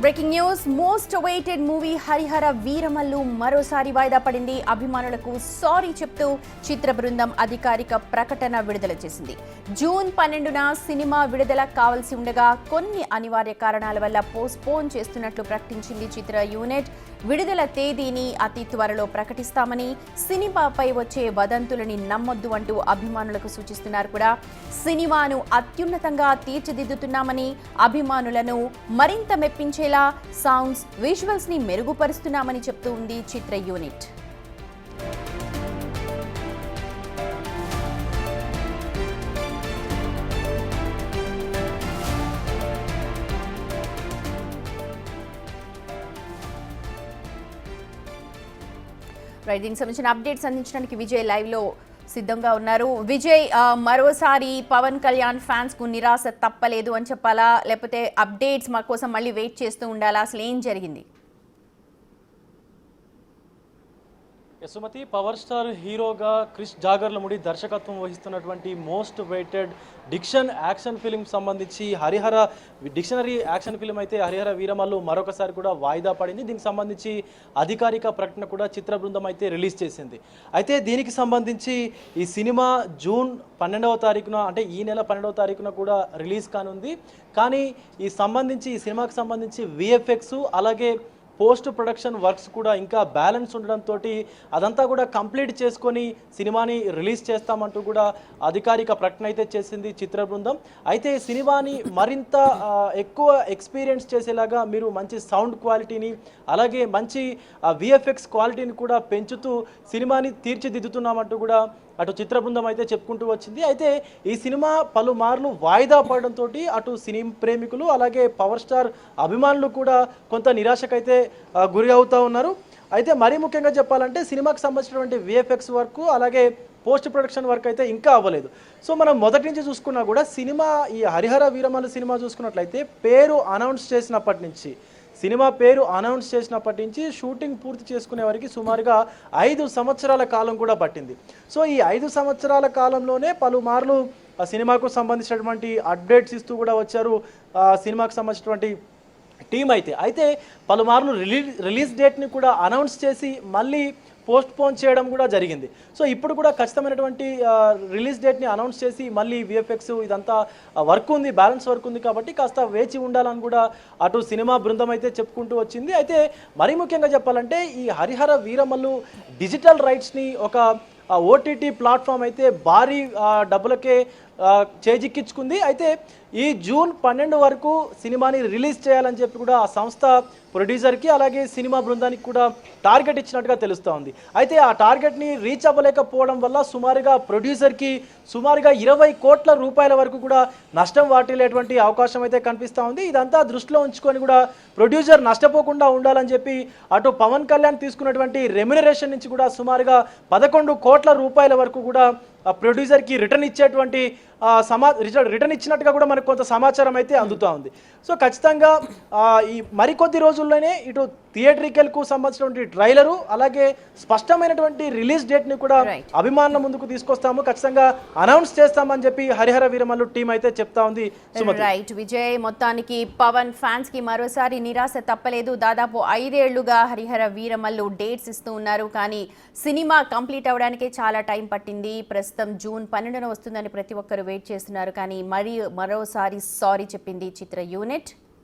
Breaking news most awaited movie Harihara Veeramallu మరోసారి వాయిదా పడింది. అభిమానులకు సారీ చెప్తూ చిత్ర బృందం అధికారిక ప్రకటన విడుదల చేసింది. జూన్ 12న సినిమా విడుదల కావాల్సి ఉండగా కొన్ని అనివార్య కారణాల వల్ల పోస్ట్పోన్ చేస్తున్నట్లు ప్రకటించింది చిత్ర యూనిట్. విడుదల తేదీని అతి త్వరలో ప్రకటిస్తామని, సినిమాపై వచ్చే వదంతులని నమ్మొద్దు అంటూ అభిమానులకు సూచిస్తున్నారు కూడా. సినిమాను అత్యున్నతంగా తీర్చిదిద్దుతున్నామని, అభిమానులను మరింత మెప్పించేలా సౌండ్స్, విజువల్స్ ని మెరుగుపరుస్తున్నామని చెప్తూ ఉంది చిత్ర యూనిట్. దీనికి సంబంధించిన అప్డేట్స్ అందించడానికి విజయ్ లైవ్ లో సిద్ధంగా ఉన్నారు. విజయ్, మరోసారి పవన్ కళ్యాణ్ ఫ్యాన్స్ కు నిరాశ తప్పలేదు అని చెప్పాలా, లేకపోతే అప్డేట్స్ మా కోసం మళ్ళీ వెయిట్ చేస్తూ ఉండాలా? అసలు ఏం జరిగింది? యశోమతి, పవర్ స్టార్ హీరోగా క్రిష్ జాగర్లముడి దర్శకత్వం వహిస్తున్నటువంటి మోస్ట్ వెయిటెడ్ డిక్షన్ యాక్షన్ ఫిల్మ్ సంబంధించి హరిహర డిక్షనరీ యాక్షన్ ఫిల్మ్ అయితే హరిహర వీరమల్లు మరొకసారి కూడా వాయిదా పడింది. దీనికి సంబంధించి అధికారిక ప్రకటన కూడా చిత్ర బృందం అయితే రిలీజ్ చేసింది. అయితే దీనికి సంబంధించి ఈ సినిమా జూన్ 12వ తారీఖున, అంటే ఈ నెల 12వ తారీఖున కూడా రిలీజ్ కానుంది. కానీ ఈ సినిమాకి సంబంధించి విఎఫ్ఎక్స్ అలాగే పోస్ట్ ప్రొడక్షన్ వర్క్స్ కూడా ఇంకా బ్యాలెన్స్ ఉండడంతో అదంతా కూడా కంప్లీట్ చేసుకొని సినిమాని రిలీజ్ చేస్తామంటూ కూడా అధికారిక ప్రకటన అయితే చేసింది చిత్ర బృందం. అయితే సినిమాని మరింత ఎక్కువ ఎక్స్పీరియన్స్ చేసేలాగా మీరు మంచి సౌండ్ క్వాలిటీని అలాగే మంచి విఎఫ్ఎక్స్ క్వాలిటీని కూడా పెంచుతూ సినిమాని తీర్చిదిద్దుతున్నామంటూ కూడా అటు చిత్ర బృందం అయితే చెప్పుకుంటూ వచ్చింది. అయితే ఈ సినిమా పలుమార్లు వాయిదా పడడంతో అటు సినిమా ప్రేమికులు అలాగే పవర్ స్టార్ అభిమానులు కూడా కొంత నిరాశకైతే గురి అవుతూ ఉన్నారు. అయితే మరీ ముఖ్యంగా చెప్పాలంటే సినిమాకి సంబంధించినటువంటి విఎఫ్ఎక్స్ వర్క్ అలాగే పోస్ట్ ప్రొడక్షన్ వర్క్ అయితే ఇంకా అవ్వలేదు. సో మనం మొదటి నుంచి చూసుకున్నా కూడా సినిమా ఈ హరిహర వీరమల్లు సినిమా చూసుకున్నట్లయితే సినిమా పేరు అనౌన్స్ చేసినప్పటి నుంచి షూటింగ్ పూర్తి చేసుకునే వరకు సుమారుగా 5 సంవత్సరాల కాలం కూడా పట్టింది. సో ఈ 5 సంవత్సరాల కాలంలోనే పలుమార్లు సినిమాకు సంబంధించినటువంటి అప్డేట్స్ ఇస్తూ కూడా వచ్చారు సినిమాకు సంబంధించినటువంటి టీం అయితే పలుమార్లు రిలీజ్ డేట్ని కూడా అనౌన్స్ చేసి మళ్ళీ పోస్ట్పోన్ చేయడం కూడా జరిగింది. సో ఇప్పుడు కూడా ఖచ్చితమైనటువంటి రిలీజ్ డేట్ని అనౌన్స్ చేసి మళ్ళీ విఎఫ్ఎక్స్ ఇదంతా వర్క్ ఉంది, బ్యాలెన్స్ వర్క్ ఉంది కాబట్టి కాస్త వేచి ఉండాలని కూడా అటు సినిమా బృందం అయితే చెప్పుకుంటూ వచ్చింది. అయితే మరీ ముఖ్యంగా చెప్పాలంటే ఈ హరిహర వీరమల్లు డిజిటల్ రైట్స్ని ఒక ఓటీటీ ప్లాట్ఫామ్ అయితే భారీ డబ్బులకే చేజిక్కించుకుంది. అయితే ఈ జూన్ 12 వరకు సినిమాని రిలీజ్ చేయాలని చెప్పి కూడా ఆ సంస్థ ప్రొడ్యూసర్కి అలాగే సినిమా బృందానికి కూడా టార్గెట్ ఇచ్చినట్టుగా తెలుస్తూ ఉంది. అయితే ఆ టార్గెట్ని రీచ్ అవ్వలేకపోవడం వల్ల ప్రొడ్యూసర్కి సుమారుగా 20 కోట్ల రూపాయల వరకు కూడా నష్టం వాటిల్లేటువంటి అవకాశం అయితే కనిపిస్తూ ఉంది. ఇదంతా దృష్టిలో ఉంచుకొని కూడా ప్రొడ్యూసర్ నష్టపోకుండా ఉండాలని చెప్పి అటు పవన్ కళ్యాణ్ తీసుకున్నటువంటి రెమ్యునరేషన్ నుంచి కూడా సుమారుగా 11 కోట్ల రూపాయల వరకు కూడా ప్రొడ్యూసర్కి రిటర్న్ ఇచ్చేటువంటి రిటర్న్ ఇచ్చినట్టుగా కూడా మనకు కొంత సమాచారం అయితే అందుతూ ఉంది. సో ఖచ్చితంగా ఈ మరికొద్ది రోజుల్లోనే ఇటు థియేట్రికల్కు సంబంధించినటువంటి ట్రైలరు అలాగే స్పష్టమైనటువంటి రిలీజ్ డేట్ని కూడా అభిమానుల ముందుకు తీసుకొస్తాము, ఖచ్చితంగా అనౌన్స్ చేస్తామని చెప్పి హరిహర వీరమల్లు టీం అయితే చెప్తా ఉంది. రైట్ విజయ్, మొత్తానికి పవన్ ఫ్యాన్స్ కి మరోసారి నిరాశ తప్పలేదు. దాదాపు 5 ఏళ్లుగా హరిహర వీరమల్లు డేట్స్ ఇస్తూ ఉన్నారు, కానీ సినిమా కంప్లీట్ అవడానికే చాలా టైం పట్టింది. ప్రస్తుతం జూన్ 12న వస్తుందని ప్రతి ఒక్కరు వెయిట్ చేస్తున్నారు, కానీ మరోసారి సారీ చెప్పింది చిత్ర యూనిట్.